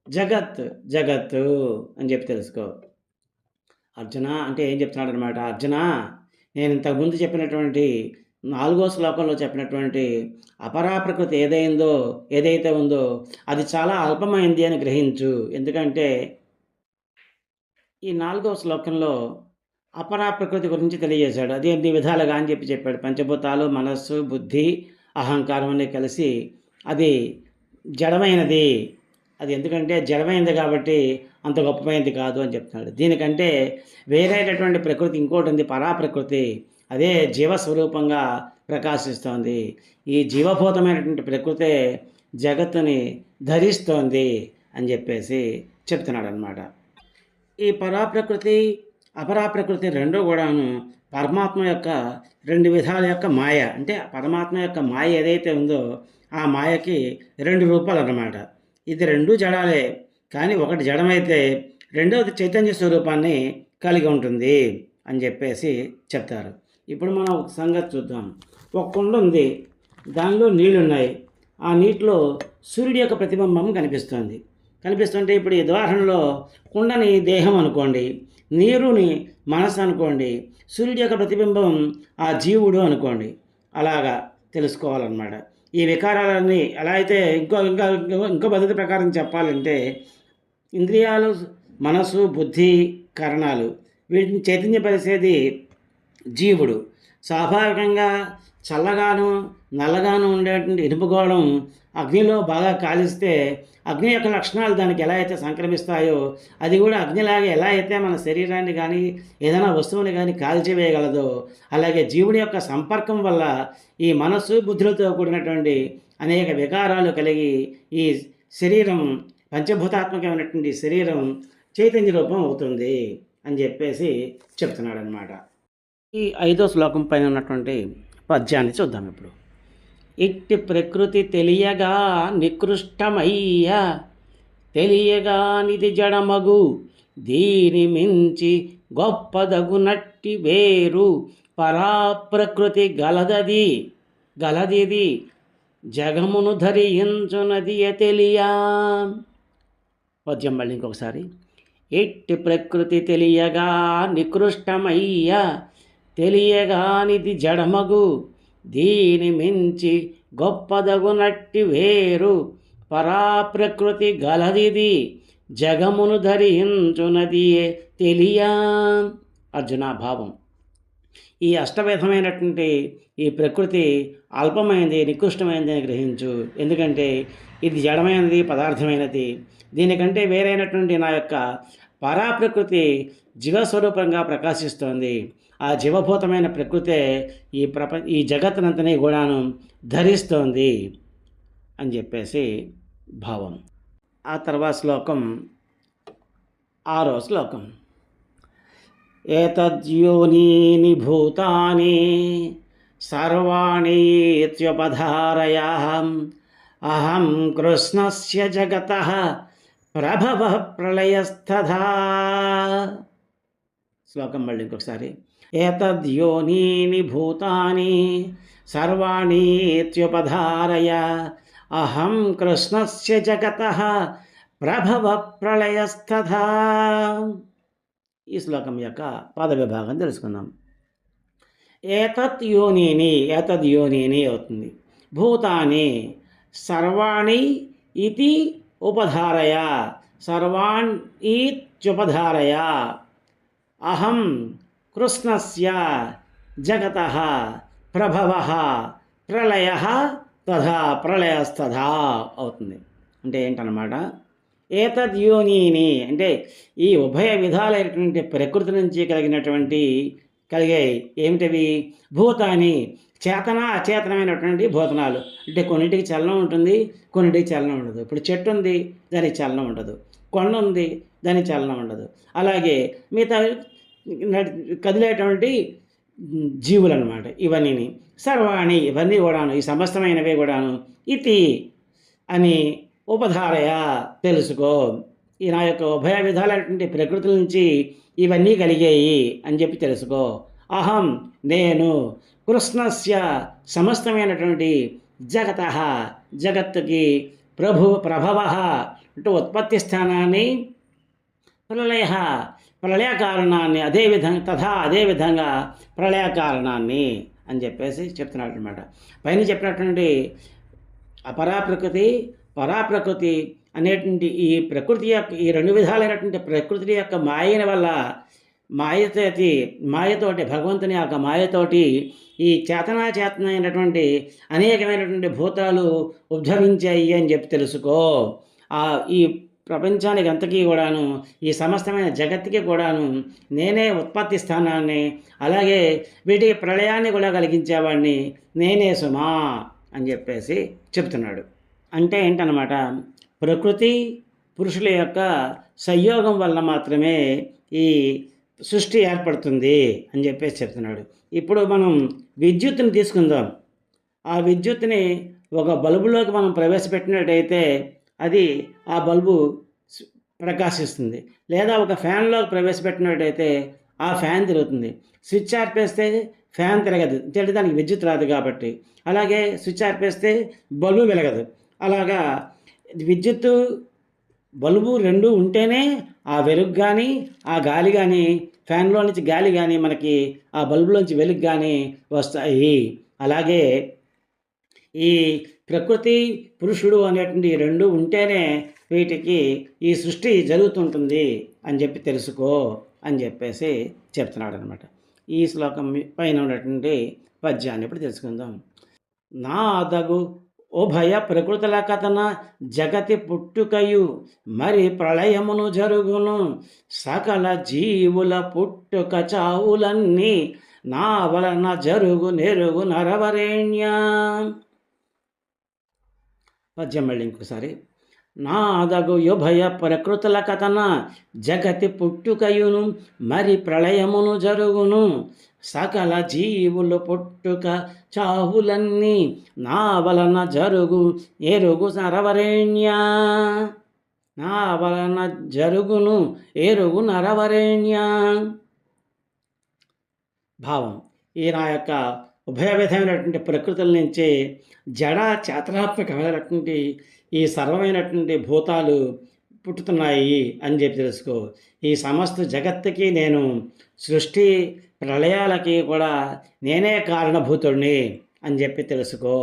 జగత్తు అని చెప్పి తెలుసుకో. అర్జున అంటే ఏం చెప్తున్నాడు అనమాట? అర్జున, నేను ఇంతకుముందు చెప్పినటువంటి 4వ శ్లోకంలో చెప్పినటువంటి అపరా ప్రకృతి ఏదైతే ఉందో అది చాలా అల్పమైంది అని గ్రహించు. ఎందుకంటే ఈ 4వ శ్లోకంలో అపరా ప్రకృతి గురించి తెలియజేశాడు. అది 8 విధాలుగా అని చెప్పాడు. పంచభూతాలు, మనస్సు, బుద్ధి, అహంకారం అన్నీ కలిసి అది జడమైనది. అది ఎందుకంటే జడమైనది కాబట్టి అంత గొప్పమైనది కాదు అని చెప్తున్నాడు. దీనికంటే వేరైనటువంటి ప్రకృతి ఇంకోటి ఉంది, పరాప్రకృతి. అదే జీవస్వరూపంగా ప్రకాశిస్తోంది. ఈ జీవభూతమైనటువంటి ప్రకృతే జగత్తుని ధరిస్తోంది అని చెప్పేసి చెప్తున్నాడు అనమాట. ఈ పరాప్రకృతి, అపరాప్రకృతి రెండూ కూడాను పరమాత్మ యొక్క 2 విధాల యొక్క మాయ. అంటే పరమాత్మ యొక్క మాయ ఏదైతే ఉందో ఆ మాయకి 2 రూపాలు అన్నమాట. ఇది 2 జడాలే, కానీ ఒకటి జడమైతే రెండవది చైతన్య స్వరూపాన్ని కలిగి ఉంటుంది అని చెప్పేసి చెప్తారు. ఇప్పుడు మనం ఒక సంగతి చూద్దాం. ఒక కుండ ఉంది, దానిలో నీళ్లున్నాయి. ఆ నీటిలో సూర్యుడి యొక్క ప్రతిబింబం కనిపిస్తుంటే ఇప్పుడు ఈ ఉదాహరణలో కుండని దేహం అనుకోండి, నీరుని మనసు అనుకోండి, సూర్యుడి యొక్క ప్రతిబింబం ఆ జీవుడు అనుకోండి. అలాగా తెలుసుకోవాలన్నమాట. ఈ వికారాలన్నీ ఎలా అయితే ఇంకో పద్ధతి ప్రకారం చెప్పాలంటే ఇంద్రియాలు, మనసు, బుద్ధి, కరణాలు వీటిని చైతన్యపరిచేది జీవుడు. స్వాభావికంగా చల్లగాను నల్లగాను ఉండేటువంటి ఇనుప గోళం అగ్నిలో బాగా కాలిస్తే అగ్ని యొక్క లక్షణాలు దానికి ఎలా అయితే సంక్రమిస్తాయో అది కూడా అగ్నిలాగా ఎలా అయితే మన శరీరాన్ని కానీ ఏదైనా వస్తువుని కానీ కాల్చివేయగలదో అలాగే జీవుని యొక్క సంపర్కం వల్ల ఈ మనస్సు బుద్ధులతో కూడినటువంటి అనేక వికారాలు కలిగి ఈ శరీరం పంచభూతాత్మకమైనటువంటి శరీరం చైతన్య రూపం అవుతుంది అని చెప్పేసి చెప్తున్నాడు అనమాట. ఈ 5వ శ్లోకం పైన ఉన్నటువంటి పద్యాన్ని చూద్దాం ఇప్పుడు. ఇట్టి ప్రకృతి తెలియగా నికృష్టమయ్య తెలియగానిది జడమగు దీని మించి గొప్పదగునట్టి వేరు పరాప్రకృతి గలదిది జగమును ధరించునది తెలియా. పద్యం మళ్ళీ ఇంకొకసారి. ఇట్టి ప్రకృతి తెలియగా నికృష్టమయ్య తెలియగానిది జడమగు దీని మించి గొప్పదగునట్టి వేరు పరాప్రకృతి గలదిది జగమును ధరించునది తెలియా. అర్జున భావం. ఈ అష్టవిధమైనటువంటి ఈ ప్రకృతి అల్పమైనది, నికృష్టమైనది అని గ్రహించు. ఎందుకంటే ఇది జడమైనది, పదార్థమైనది. దీనికంటే వేరైనటువంటి నా యొక్క పరాప్రకృతి జీవస్వరూపంగా ప్రకాశిస్తోంది. ఆ జీవభూతమైన ప్రకృతే ఈ జగత్తునంతని కూడాను ధరిస్తోంది అని చెప్పేసి భావం. ఆ తర్వాత శ్లోకం 6వ శ్లోకం. ఏతద్యోనీని భూతాని సర్వాణి ఇత్యుపధారయాహం అహం కృష్ణస్య జగతః ప్రభవ ప్రళయస్తథా. శ్లోకం మళ్ళీ ఇంకొకసారి. ఏతద్యోనీని భూతాని సర్వాణి ఇత్యుపధారయ అహం కృష్ణస్య జగతః ప్రభవ ప్రళయస్తథా. ఈ శ్లోకం యొక్క పద విభాగం తెలుసుకుందాం. ఏతద్యోనీని అవుతుంది. భూతాని సర్వాణి ఇతి ఉపధారయ సర్వాన్ ఇత్యుపధారయ అహం కృష్ణస్య జగతః ప్రభవః ప్రళయః తథా ప్రళయస్తథా అవుతుంది. అంటే ఏంటన్నమాట, ఏతద్యోనీని అంటే ఈ ఉభయ విధాలైనటువంటి ప్రకృతి నుంచి కలిగాయి ఏమిటవి? భూతాని చేతన అచేతనమైనటువంటి భూతనాలు. అంటే కొన్నింటికి చలనం ఉంటుంది, కొన్నింటికి చలనం ఉండదు. ఇప్పుడు చెట్టు ఉంది, దానికి చలనం ఉండదు. కొండ ఉంది, దానికి చలనం ఉండదు. అలాగే మిగతా కదిలేటువంటి జీవులు అన్నమాట. ఇవన్నీ సర్వాణి, ఇవన్నీ కూడాను, ఈ సమస్తమైనవే కూడాను ఇతి అని ఉపధారయ తెలుసుకో. ఈ నా యొక్క ఉభయ విధాలైనటువంటి ప్రకృతి నుంచి ఇవన్నీ కలిగాయి అని చెప్పి తెలుసుకో. అహం నేను కృష్ణస్య సమస్తమైనటువంటి జగతః జగత్తుకి ప్రభవ అంటే ఉత్పత్తి స్థానాన్ని, ప్రళయ కారణాన్ని, అదేవిధంగా ప్రళయ కారణాన్ని అని చెప్పేసి చెప్తున్నాడు అనమాట. పైన చెప్పినటువంటి పరాప్రకృతి అనేటువంటి ఈ ప్రకృతి యొక్క ఈ రెండు విధాలైనటువంటి ప్రకృతి యొక్క మాయతోటి భగవంతుని యొక్క మాయతోటి ఈ చేతనైనటువంటి అనేకమైనటువంటి భూతాలు ఉద్భవించాయి అని చెప్పి తెలుసుకో. ఈ ప్రపంచానికి అంతకీ కూడాను, ఈ సమస్తమైన జగత్తుకి కూడాను నేనే ఉత్పత్తి స్థానాన్ని, అలాగే వీటికి ప్రళయాన్ని కూడా కలిగించేవాడిని నేనే సుమా అని చెప్పేసి చెప్తున్నాడు. అంటే ఏంటన్నమాట, ప్రకృతి పురుషుల యొక్క సంయోగం వల్ల మాత్రమే ఈ సృష్టి ఏర్పడుతుంది అని చెప్పేసి చెప్తున్నాడు. ఇప్పుడు మనం విద్యుత్తుని తీసుకుందాం. ఆ విద్యుత్తుని ఒక బల్బులోకి మనం ప్రవేశపెట్టినట్టయితే అది ఆ బల్బు ప్రకాశిస్తుంది. లేదా ఒక ఫ్యాన్లోకి ప్రవేశపెట్టినట్టయితే ఆ ఫ్యాన్ తిరుగుతుంది. స్విచ్ ఆర్పేస్తే ఫ్యాన్ తిరగదు, దానికి విద్యుత్ రాదు కాబట్టి. అలాగే స్విచ్ ఆర్పేస్తే బల్బు వెలగదు. అలాగా విద్యుత్తు బల్బు రెండు ఉంటేనే ఆ వెలుగు కానీ, ఆ గాలి కానీ, ఫ్యాన్లో నుంచి గాలి కానీ మనకి ఆ బల్బులోంచి వెలుగు కానీ వస్తాయి. అలాగే ఈ ప్రకృతి పురుషుడు అనేటువంటి రెండు ఉంటేనే వీటికి ఈ సృష్టి జరుగుతుంటుంది అని చెప్పి తెలుసుకో అని చెప్పేసి చెప్తున్నాడు అనమాట. ఈ శ్లోకం పైన ఉన్నటువంటి పద్యాన్ని ఇప్పుడు తెలుసుకుందాం. నాదగు ఉభయ ప్రకృతుల కథన జగతి పుట్టుకయు మరి ప్రళయమును జరుగును సకల జీవుల పుట్టుక చావులన్నీ నా వలన జరుగు నెరుగు నరవరేణ్య. పద్యం మళ్ళీ ఇంకొకసారి. నాదగు ఉభయ ప్రకృతుల కథన జగతి పుట్టుకయును మరి ప్రళయమును జరుగును సకల జీవులు పుట్టుక చావులన్నీ నా వలన జరుగు ఎరుగు నరవరేణ్య. నా వలన జరుగును ఎరుగు నరవరేణ్య. భావం, ఈ నా యొక్క ఉభయ విధమైనటువంటి ప్రకృతుల నుంచి జడ చేతనాత్మకమైనటువంటి ఈ సర్వమైనటువంటి భూతాలు పుట్టుతున్నాయి అని చెప్పి తెలుసుకో. ఈ సమస్త జగత్తుకి నేను సృష్టి ప్రళయాలకి కూడా నేనే కారణభూతుడిని అని చెప్పి తెలుసుకో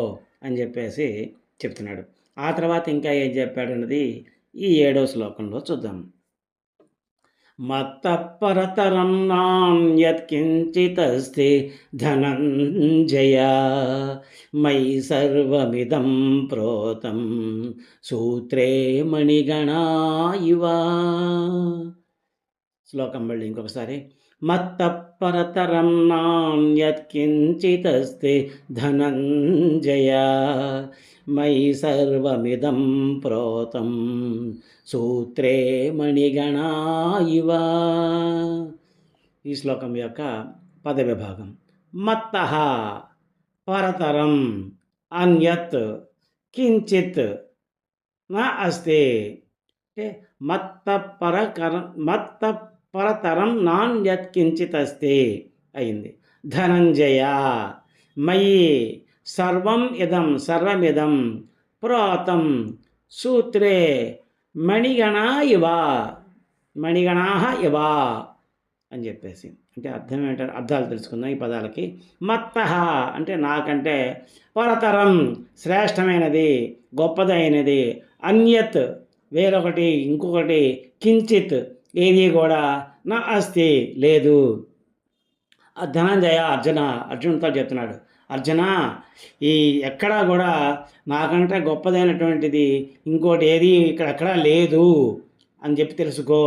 అని చెప్పేసి చెప్తున్నాడు. ఆ తర్వాత ఇంకా ఏం చెప్పాడు అన్నది ఈ 7వ శ్లోకంలో చూద్దాం. మత్తపరతరం నాన్యత్కించితస్తి ధనంజయ మయి సర్వమిదం ప్రోతం సూత్రే మణిగణా ఇవ. శ్లోకం మళ్ళీ ఇంకొకసారి. మత్తపరతరం నాన్యత్కించితస్తి ధనంజయ మయి సర్వమిదం ప్రోతం సూత్రే మణిగణా ఇవ. ఈ శ్లోకం యొక్క పద విభాగం. మత్తః పరతరం అన్యత్ కించిత్ నా అస్తి. అంటే మత్త పరతరం నాన్యత్ కించిత్ అస్తి అయింది. ధనంజయ మయి సర్వమిదం ప్రోతం సూత్రే మణిగణా ఇవ అని చెప్పేసి. అంటే అర్థం ఏంటంటే అర్థాలు తెలుసుకుందాం ఈ పదాలకి. మత్తః అంటే నాకంటే, పరతరం శ్రేష్టమైనది గొప్పదైనది, అన్యత్ వేరొకటి ఇంకొకటి, కించిత్ ఏది కూడా నా అస్తి లేదు. ధనంజయ అర్జునుడితో చెప్తున్నాడు. అర్జున, ఈ ఎక్కడా కూడా నాకంటే గొప్పదైనటువంటిది ఇంకోటి ఏది ఇక్కడెక్కడా లేదు అని చెప్పి తెలుసుకో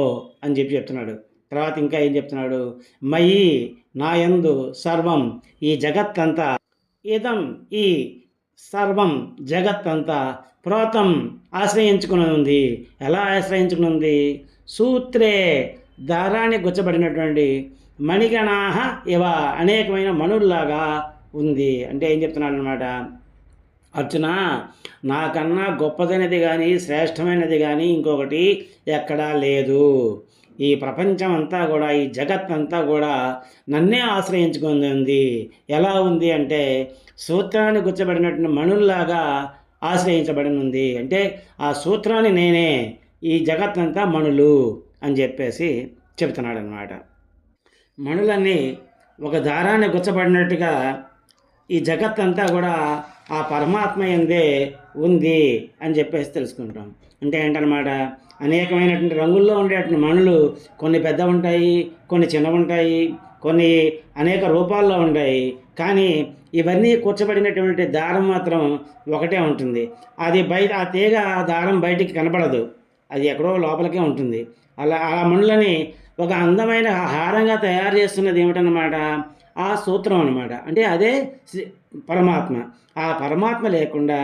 అని చెప్పి చెప్తున్నాడు. తర్వాత ఇంకా ఏం చెప్తున్నాడు? మయి నాయందు సర్వం ఈ జగత్తంతా, ఇదం ఈ సర్వం జగత్తంతా ప్రోతం ఆశ్రయించుకుని ఉంది. ఎలా ఆశ్రయించుకుని ఉంది? సూత్రే దారాన్ని గుచ్చబడినటువంటి, మణిగణాహ ఇవ అనేకమైన మణుల్లాగా ఉంది. అంటే ఏం చెప్తున్నాడు అనమాట? అర్జున, నాకన్నా గొప్పదైనది కానీ శ్రేష్టమైనది కానీ ఇంకొకటి ఎక్కడా లేదు. ఈ ప్రపంచం అంతా కూడా, ఈ జగత్ అంతా కూడా నన్నే ఆశ్రయించుకుంది ఉంది. ఎలా ఉంది అంటే సూత్రాన్ని గుచ్చబడినటువంటి మణుల్లాగా ఆశ్రయించబడి ఉంది. అంటే ఆ సూత్రాన్ని నేనే, ఈ జగత్ అంతా మణులు అని చెప్పేసి చెప్తున్నాడు అన్నమాట. మణులన్నీ ఒక దారాన్ని గుచ్చబడినట్టుగా ఈ జగత్ అంతా కూడా ఆ పరమాత్మ యందే ఉంది అని చెప్పేసి తెలుసుకుంటాం. అంటే ఏంటన్నమాట? అనేకమైనటువంటి రంగుల్లో ఉండేటువంటి మణులు కొన్ని పెద్ద ఉంటాయి, కొన్ని చిన్నవి ఉంటాయి, కొన్ని అనేక రూపాల్లో ఉంటాయి. కానీ ఇవన్నీ కూర్చబడినటువంటి దారం మాత్రం ఒకటే ఉంటుంది. అది బయట, ఆ తీగ ఆ దారం బయటికి కనపడదు, అది ఎక్కడో లోపలికే ఉంటుంది. అలా ఆ మణులని ఒక అందమైన హారంగా తయారు చేస్తున్నది ఏమిటన్నమాట? ఆ సూత్రం అన్నమాట. అంటే అదే పరమాత్మ. ఆ పరమాత్మ లేకుండా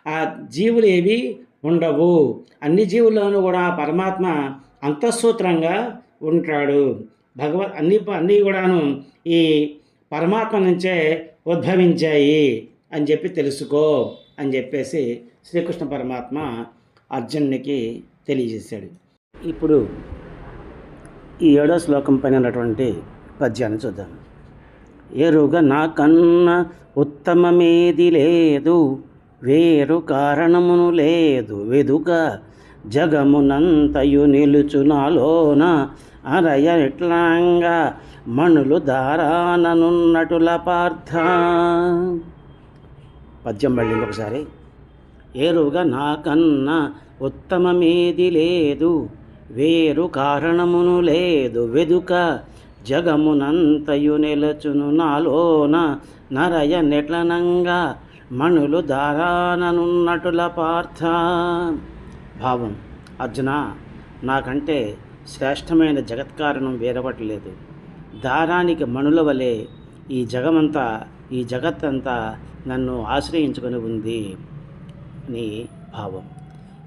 ఆ జీవులు ఏవి ఉండవు. అన్ని జీవుల్లోనూ కూడా పరమాత్మ అంతఃసూత్రంగా ఉంటాడు. అన్నీ కూడాను ఈ పరమాత్మ నుంచే ఉద్భవించాయి అని చెప్పి తెలుసుకో అని చెప్పేసి శ్రీకృష్ణ పరమాత్మ అర్జునునికి తెలియజేశాడు. ఇప్పుడు ఈ 7వ శ్లోకం పైన ఉన్నటువంటి పద్యాన్ని చూద్దాం. ఎరుగ నాకన్నా ఉత్తమమేది లేదు, వేరు కారణమును లేదు వెదుక, జగమునంతయు నిలుచు నాలోన అరయ ఎట్లాంగా మణులు దారాననున్నటుల పార్థ. పద్యం మళ్ళీ ఒకసారి. ఎరుగ నాకన్నా ఉత్తమమేది లేదు, వేరు కారణమును లేదు వెదుక, జగమునంతయు నిలచును నాలోన నరయ నెట్లనంగా మణులు దారాననున్నటుల పార్థ. భావం: అర్జున, నాకంటే శ్రేష్టమైన జగత్కారణం వేరొకటి దారానికి మణుల వలె ఈ జగత్తంతా నన్ను ఆశ్రయించుకొని ఉంది అని భావం.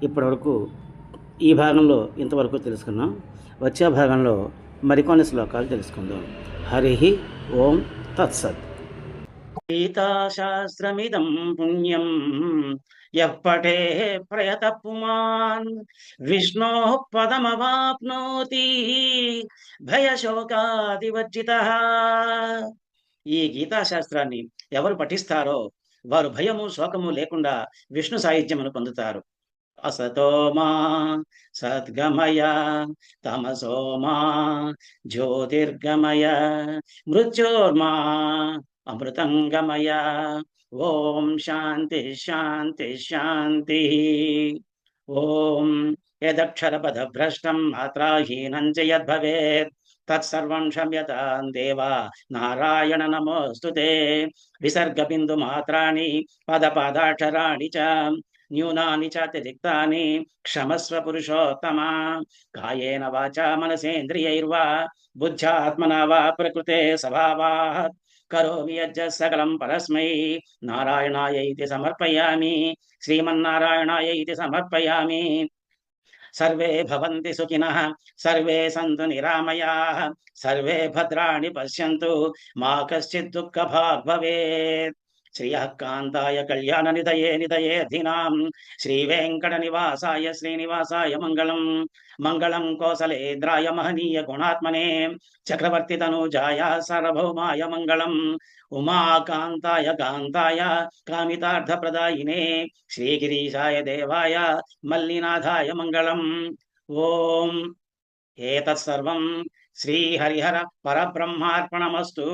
ఇప్పటివరకు ఈ భాగంలో ఇంతవరకు తెలుసుకున్నాం. వచ్చే భాగంలో మరికొన్ని శ్లోకాలు తెలుసుకుందాం. హరి ఓం తత్సత్. గీతాశాస్త్రమిదం పుణ్యం యః పఠేః ప్రయతః పుమాన్ విష్ణోః పదమవాప్నోతి భయశోకాదివర్జితః. ఈ గీతాశాస్త్రాన్ని ఎవరు పఠిస్తారో వారు భయము శోకము లేకుండా విష్ణు సాయుధ్యమును పొందుతారు. అసతోమా సద్గమయ తమసోమా జ్యోతిర్గమయ మృత్యోర్మా అమృతంగమయ. ఓం శాంతి శాంతి శాంతి. ఓం యదక్షరపదభ్రష్టం మాత్రాహీనం చ యద్భవేత్ తత్సర్వం క్షమ్యతాం దేవా నారాయణ నమోస్తుతే. విసర్గబిందు మాత్రాణి పదపాదాక్షరాణి చ న్యూనాని చాతిరిక్తాని క్షమస్వ పురుషోత్తమ. కాయేన వాచా మనసేంద్రియైర్వా బుద్ధ్యాత్మనా వా ప్రకృతే స్వభావాత్ కరోమి యజ్జత్ సకలం పరస్మై నారాయణాయైతి సమర్పయామి. శ్రీమన్నారాయణాయైతి సమర్పయామి. సర్వే భవంతి సుఖినః, సర్వే సంతు నిరామయాః, సర్వే భద్రాణి పశ్యంతు, మా కశ్చిత్ దుఃఖభాగ్ భవేత్. శ్రియః కాంతాయ కళ్యాణ నిధయే నిధయేధినాం శ్రీ వెంకట నివాసాయ శ్రీనివాసాయ మంగళం. మంగళం కోసలేంద్రాయ మహనీయ గుణాత్మనే చక్రవర్తి తనూజాయ సార్వభౌమాయ మంగళం. ఉమాకాంతాయ కాంతాయ కామితార్థప్రదాయినే శ్రీగిరీశాయ దేవాయ మల్లినాథాయ మంగళం. ఓం ఏతత్సర్వం శ్రీహరిహర పరబ్రహ్మార్పణమస్తు.